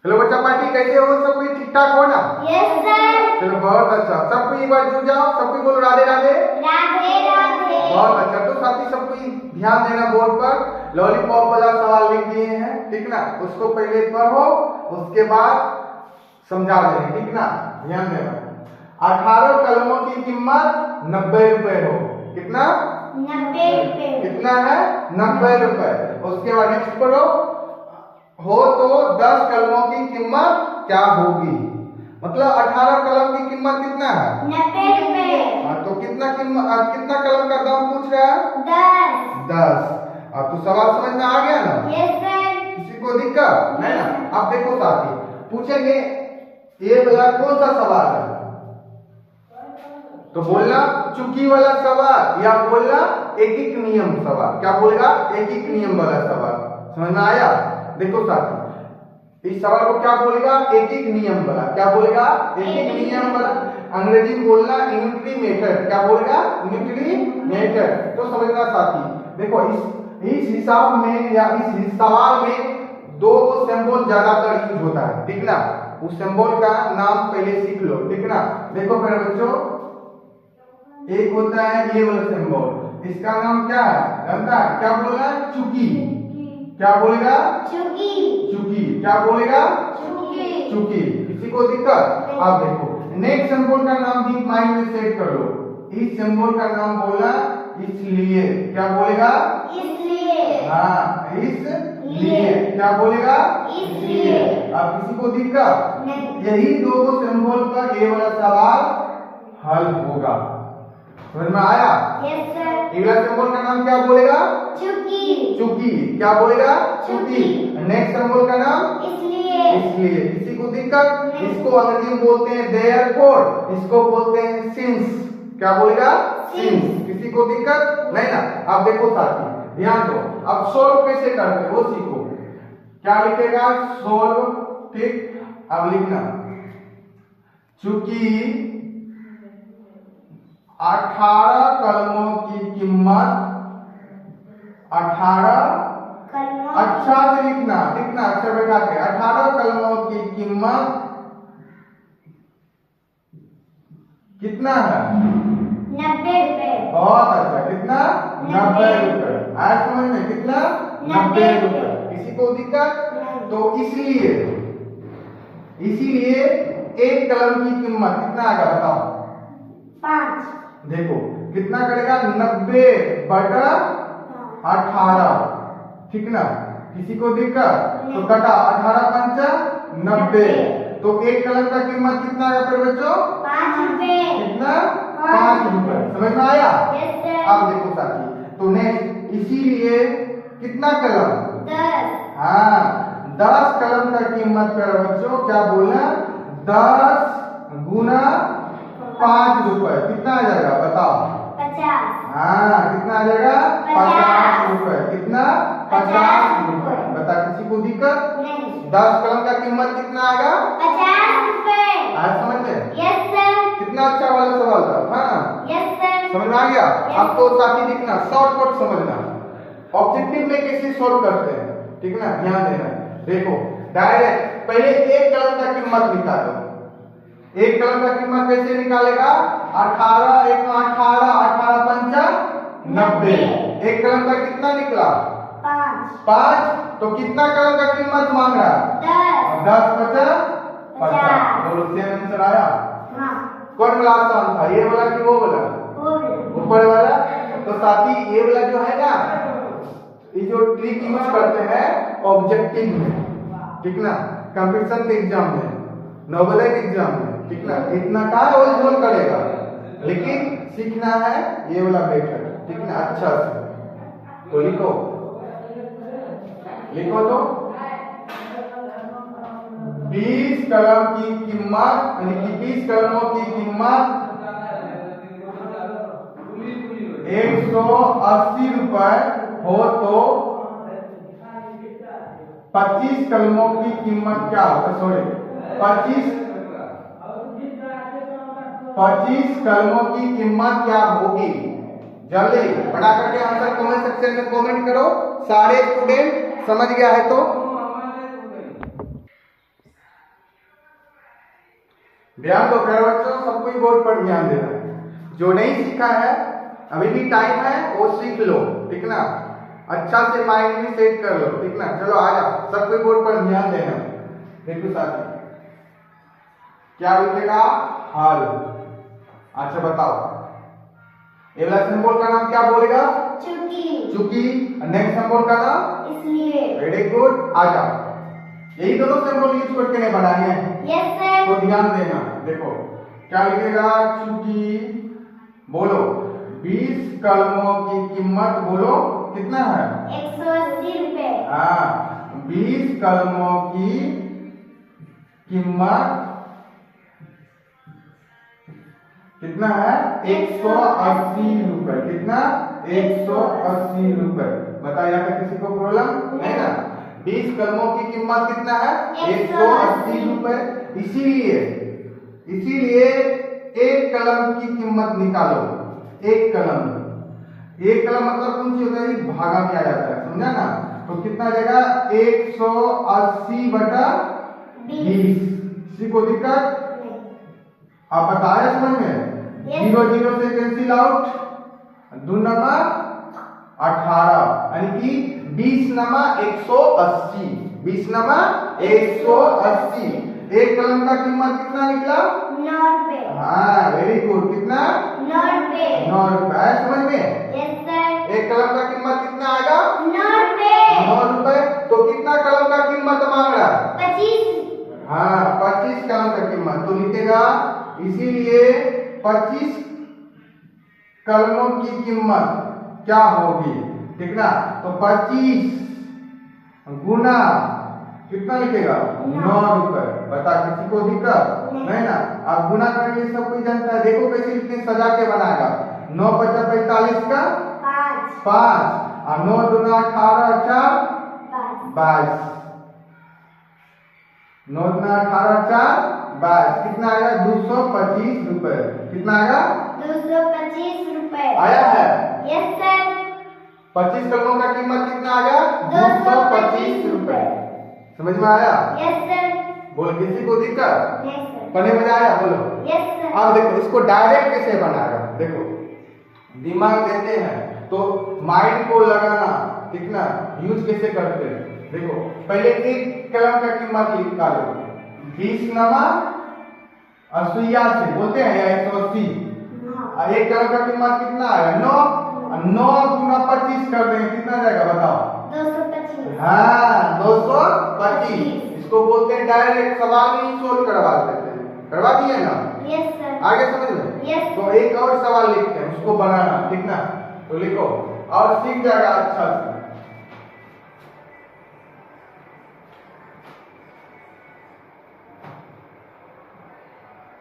Hello बच्चा party, कैसे हो? सब कोई ठीक ठाक हो ना? Yes sir. चलो बहुत अच्छा। सब कोई एक बार जुड़ जाओ, सब कोई बोलो राधे राधे। राधे राधे। बहुत अच्छा। तो साथी सब कोई ध्यान देना, बोर्ड पर लॉलीपॉप वाला सवाल लिख दिए हैं, ठीक ना? उसको पहले पढ़ो, उसके बाद समझा देंगे, ठीक ना? ध्यान देना। 18 कलमों की कीमत 90 रुपए हो। कितना? 90 रुपए। कितना है? 90 रुपए। उसके बाद नेक्स्ट पढ़ो, हो तो 10 कलमों की कीमत क्या होगी? मतलब 18 कलम की कीमत कितना है? 90 रुपए। तो कितना कलम का दाम पूछ रहा है? 10। अब तो सवाल समझ में आ गया ना? Yes sir. किसी को दिक्कत नहीं ना? अब देखो साथी, पूछेंगे ये वाला कौन सा सवाल है, तो बोलना चुकी वाला सवाल या बोलना एकीक नियम सवाल। क्या बोलेगा? एकीक नियम वाला सवाल। समझ में आया? देखो साथी, इस सवाल को क्या बोलेगा? एकीक नियम वाला। क्या बोलेगा? एकीक नियम वाला। अंग्रेजी में बोलना यूनिटरी मेथड। क्या बोलेगा? Unitary method. तो समझना साथी, देखो इस हिसाब में या इस सवाल में दो सिंबल ज्यादातर यूज होता है, ठीक ना? उस सिंबल का नाम पहले सीख लो, ठीक ना? देखो फिर बच्चों, एक होता है ये वाला सिंबल, इसका नाम क्या है? जानता है? क्या बोलना है? चुकी। क्या बोलेगा? चुकी। चुकी। क्या बोलेगा? चुकी। चुकी। किसी को दिक्कत? आप देखो नेक्स्ट सिंबल का नाम भी माइंड में सेट कर लो। इस सिंबल का नाम बोलना इसलिए। क्या बोलेगा? इसलिए। हाँ, इसलिए। क्या बोलेगा? इसलिए। अब किसी को दिक्कत? नहीं। यही दो सिंबल पर ये वाला सवाल हल होगा। समझ में आया? Yes sir. अगला सिंबल का नाम क्या बोलेगा? चुकी। चुकी। क्या बोलेगा? चुकी। नेक्स्ट सिंबल का नाम इसलिए। इसलिए। किसी को दिक्कत? नहीं। इसको अंग्रेजी में बोलते हैं देयरफॉर, इसको बोलते हैं सिंस। क्या बोलेगा? सिंस। किसी को दिक्कत नहीं ना? अब देखो साथी ध्यान दो, अब सोल्व कैसे करते हैं वो सीखो। क्या लिखेगा? सोल्व, ठीक? अब लिखना चूंकि 18 कलमों की कीमत 18 अच्छा से लिखना, ठीक ना? अक्षर बैठा के 18 कलमों की कीमत कितना है? 90 रुपए। बहुत अच्छा। कितना? 90 रुपए। आज समझ में? कितना? 90 रुपए। किसी को दिक्कत? तो इसलिए एक कलम की कीमत कितना आएगा बताओ? 5। देखो कितना करेगा? 90 बटा 18, ठीक ना? किसी को दिक्कत? तो कटा 18 पंचा 90। तो एक कलम का कीमत कितना है फिर बच्चों? 5 रुपए। कितना? 5 रुपए। समझ में आया? Yes sir. अब देखो साथी, तो नेक्स्ट इसीलिए कितना कलम? 10। हाँ, 10 कलम का कीमत कर बच्चों क्या बोलना? 10 गुना 5 रुपए। कितना आ जाएगा बताओ? 50। हाँ, कितना आ जाएगा? 50 रुपए। कितना? 50 रुपए। बता, किसी को दिक्कत? नहीं। 10 कलम का कीमत कितना आएगा? 50 रुपए। आज समझ में? Yes sir. कितना अच्छा वाला सवाल था, हाँ? Yes sir. समझ में आ गया? अब तो साथी दिखना, शॉर्टकट समझना, ऑब्जेक्टिव में कैसे सोल्व करते हैं, ठीक ना? ध्यान देना। देखो डायरेक्ट पहले एक कलम का कीमत निकालो। एक कलम का कीमत कैसे निकालेगा? 18 एक 18, 18 पंचा 90। एक कलम का कितना निकला? 5। तो कितना कलम का कीमत मांग रहा? 10। 10 बचा 50। बोलो सेम आंसर आया? हाँ। कौन वाला आसान था, ये वाला कि वो वाला? ऊपर वाला। तो साथी ये वाला जो है ना, ये जो ट्रिक यूज करते हैं ऑब्जेक्टिव में, ठीक ना? कंपटीशन के एग्जाम में, नोबेल के एग्जाम में, ठीक ना? इतना का ओल करेगा, लेकिन सीखना है ये वाला मेथड, ठीक ना? अच्छा से तो लिखो तो 20 कलम की कीमत, यानी कि 20 कलमों की कीमत 180 रुपए हो तो 25 कलमों की कीमत क्या होगा? सॉरी, 25 कलमों की कीमत क्या होगी? जल्दी बना करके आंसर कमेंट सेक्शन में कमेंट करो। सारे स्टूडेंट समझ गया है तो ध्यान दो प्यारे बच्चों, सबको ही बोर्ड पर ध्यान देना है। जो नहीं सीखा है अभी भी टाइम है, वो सीख लो, ठीक ना। अच्छा से माइंड में सेट कर लो, ठीक ना। चलो आ जाओ, सबको बोर्ड पर ध्यान देना। देखो साथी, क्या लिखेगा? हल। अच्छा बताओ, ये वाला सिंबल का नाम क्या बोलेगा? चूंकि। चूंकि। नेक्स्ट सिंबल का नाम? इसलिए। वेरी गुड, आ जाओ। यही दोनों सिंबल यूज करके नहीं बनाने हैं। Yes sir. तो ध्यान देना। देखो क्या लिखेगा? चूंकि बोलो 20 कलमों की कीमत बोलो कितना है? 180 रुपए। हाँ, 20 कलमों की कीमत कितना है? 180 रुपए। कितना? 180 रुपए। बताइए, यहाँ पे किसी को प्रॉब्लम नहीं ना? 20 कलमों की कीमत कितना है? 180 रुपए। इसीलिए एक कलम की कीमत निकालो। एक कलम मतलब कौन सी होता है? भागा में आ जाता है, समझा ना। तो कितना आ जाएगा? 180 बटा 20। किसी को दिक्कत? आप बताए समझ में? 0 0 से कैंसिल आउट, 2 नंबर 18, यानी कि 20 नंबर 180। 20 नंबर 180। एक कलम का कीमत कितना निकला? 9 रुपए। हाँ वेरी गुड। कितना? 9 रुपए। 9 रुपए। आया समझ में? Yes sir. एक कलम का कीमत कितना आएगा? 9 रुपए। 9 रुपए। तो कितना कलम का कीमत मांग रहा? 25। हाँ 25 कलम का कीमत तो लिखेगा। इसीलिए 25 कलमों की कीमत क्या होगी? ठीक ना। तो 25 गुना कितना लिखेगा? 9 रुपए। बता, किसी को दिक्कत नहीं ना? आप गुना करके सब कोई जानता है। देखो कैसे इतने सजा के बनाएगा। 9 5 45 का 5 और 9 दूना 18 4 22। 9 दूना 18 4 22। कितना आएगा? 225 रुपए। कितना आएगा? 225 रुपए। आया है? Yes sir. 25 कलमों का कीमत कितना आ गया? 225 रुपए। समझ में आया? Yes sir. बोल, किसी को दिक्कत? Yes sir. पढ़ने में आया? बोलो। Yes sir. अब देखो इसको डायरेक्ट कैसे बनाएगा। देखो दिमाग देते हैं तो माइंड को लगाना, ठीक ना, यूज कैसे करते हैं। देखो पहले एक कलम का कीमत निकालो। 20 नमा 88 बोलते हैं या 180। एक कलम का कीमत कितना है? 9। 9 गुना 25 कर देंगे, कितना जाएगा बताओ? 225। हाँ 225। इसको बोलते हैं डायरेक्ट, सवाल ही सोल्व करवा देते हैं। करवा दिए ना? Yes sir. आगे समझ में? यस। तो एक और सवाल लिखते हैं, उसको बनाना, ठीक ना। तो लिखो और सीख जाएगा अच्छा से।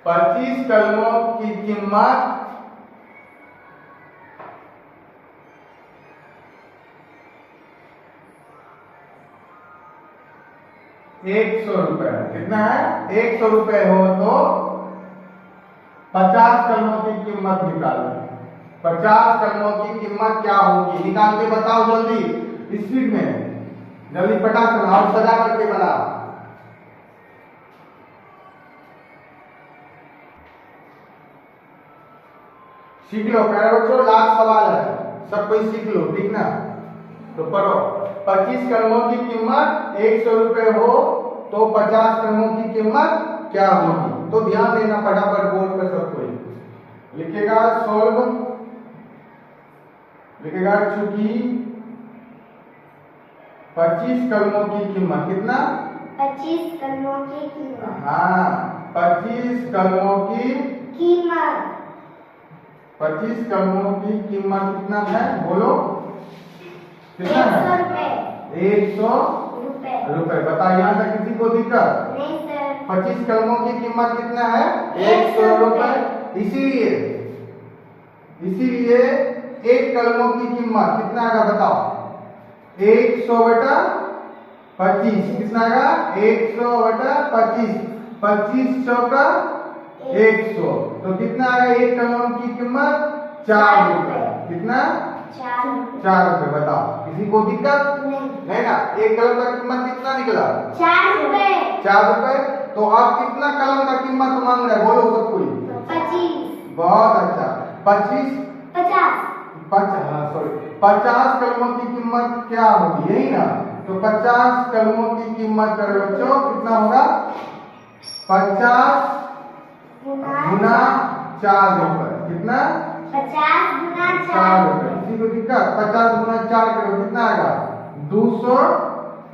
पच्चीस कलमों की कीमत 100 रुपए। कितना है? 100 रुपए हो तो 50 कलमों की कीमत निकालो। 50 कलमों की कीमत क्या होगी? निकाल के बताओ जल्दी, स्पीड में, जल्दी पटाख से और सजा करके बनाओ। सीख लो प्यारे बच्चों, लास्ट सवाल है, सब कोई सीख लो, ठीक ना। तो पढ़ो, 25 कलमों की कीमत 100 रुपए हो तो 50 कलमों की कीमत क्या होगी? तो ध्यान देना, फटाफट बोर्ड पे सब कोई लिखेगा। सॉल्व लिखेगा चूंकि 25 कलमों की कीमत कितना? 25 कलमों की कीमत। हाँ 25 कलमों की कीमत। 25 कलमों की कीमत कितना है? बोलो कितना है? 100 रुपए। 100 रुपए। बता, यहाँ तक किसी को दिक्कत नहीं सर। 25 कलमों की कीमत कितना है? 100 रुपए। इसीलिए एक कलमों की कीमत कितना आएगा बताओ? 100 बटा 25। कितना आएगा? 100 बटा 25। 25 चौका 100। तो कितना आएगा? एक कलम की कीमत 4 रुपए। कितना? 4 रुपए। बताओ, किसी को दिक्कत नहीं ना? एक कलम का कीमत कितना निकला? 4 रुपए। 4 रुपए। तो आप कितना कलम का कीमत मांग रहे हैं, बोलो सब कोई। 25, बहुत अच्छा। 25 50, हाँ सॉरी 50 कलमों की कीमत क्या होगी, यही ना। तो 50 कलमों की कीमत करो बच्चों, कितना होगा? 50 गुना 4 रुपए। कितना? 50 गुना 4 4 रुपए। किसी को दिक्कत? 50 गुना 4 करो, कितना आएगा? 200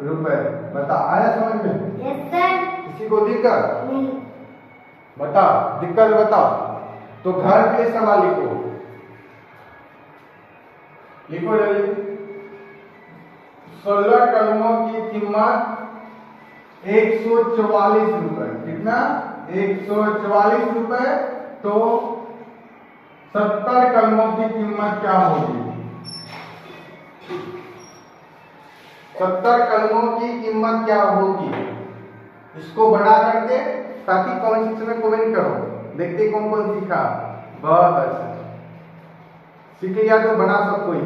रुपए। बता, आया समझ में? Yes sir. किसी को दिक्कत? नहीं। बता, दिक्कत बताओ। तो घर के लिए सवाल लिखो, लिखो जल्दी। 16 कलमों की कीमत 144 रुपए। कितना? 144 रुपए। तो 70 कलमों की कीमत क्या होगी? 70 कलमों की कीमत क्या होगी? इसको बढ़ा करके, ताकि कमेंट सेक्शन में कमेंट करो, देखते कौन कौन सीखा। बहुत अच्छा, सीख लिया तो बना सब कोई।